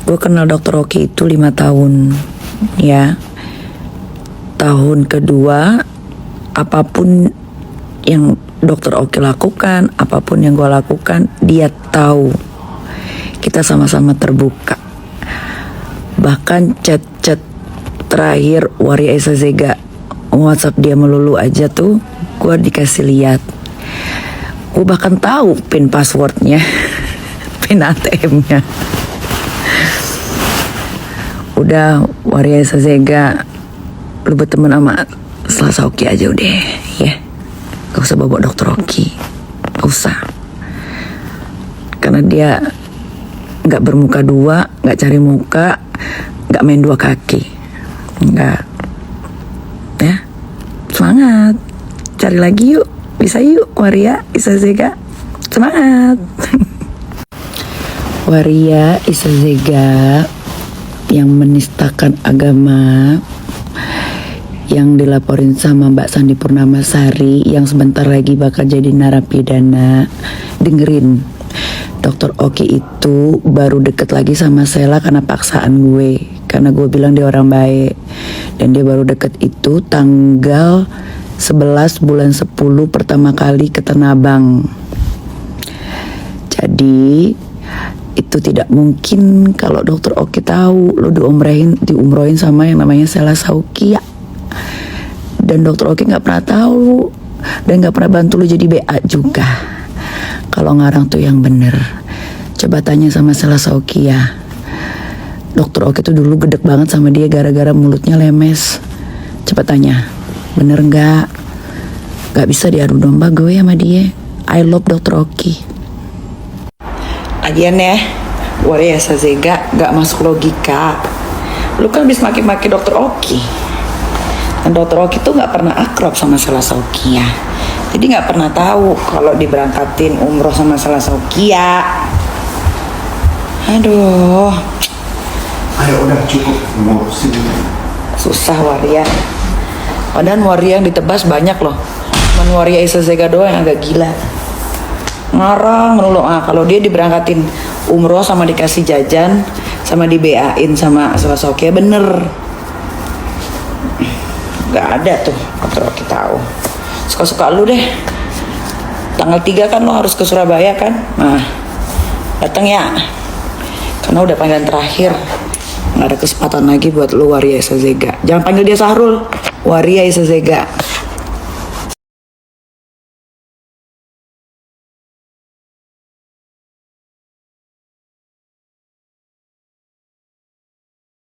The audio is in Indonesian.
Gue kenal Dokter Oki itu 5 tahun, ya. Tahun kedua, apapun yang Dokter Oki lakukan, apapun yang gue lakukan, dia tahu. Kita sama-sama terbuka. Bahkan chat-chat terakhir Waria Esa Zega WhatsApp dia melulu aja tuh, gue dikasih lihat. Gue bahkan tahu pin passwordnya, pin ATM-nya. Udah, Waria Esa Zega, lu berteman sama Selasa Oki aja udah, ya. Gak usah bawa Dokter Oki, gak usah. Karena dia gak bermuka dua, gak cari muka, gak main dua kaki. Enggak. Ya, semangat. Cari lagi yuk, bisa yuk Waria Esa Zega. Semangat. Waria Esa Zega yang menistakan agama, yang dilaporin sama Mbak Sandi Purnamasari, yang sebentar lagi bakal jadi narapidana. Dengerin, Dokter Oki itu baru deket lagi sama Sela karena paksaan gue, karena gue bilang dia orang baik. Dan dia baru deket itu tanggal 11 bulan 10 pertama kali ke Tanah Abang. Jadi itu tidak mungkin kalau Dokter Oki tahu lo diumrohin sama yang namanya Sela Saukia. Dan Dokter Oki nggak pernah tahu dan nggak pernah bantu lu jadi BA juga. Kalau ngarang tuh yang bener. Coba tanya sama Sela Saukia. Dokter Oki tuh dulu gedek banget sama dia gara-gara mulutnya lemes. Coba tanya, bener nggak? Nggak bisa diadu domba gue sama dia. I love Dokter Oki. Lagian ya, Waria Esa Zega nggak masuk logika. Lu kan habis maki-maki Dokter Oki. Dan Dokter Oki tuh nggak pernah akrab sama Selasa Okia, jadi nggak pernah tahu kalau diberangkatin umroh sama Selasa Okia. Aduh, ayo udah cukup ngurusin. Susah Waria. Padahal Waria yang ditebas banyak loh. Cuman Waria Esa Zega doang yang agak gila. Ngarang melulu. Kalau dia diberangkatin umroh sama dikasih jajan, sama di BA-in sama Selasa Okia, bener. Gak ada tuh Dokter Oki tahu. Suka-suka lu deh. Tanggal 3 kan lo harus ke Surabaya kan? Nah, datang ya. Karena udah panggilan terakhir. Gak ada kesempatan lagi buat lu Waria Esa Zega. Jangan panggil dia Sahrul, Waria Esa Zega.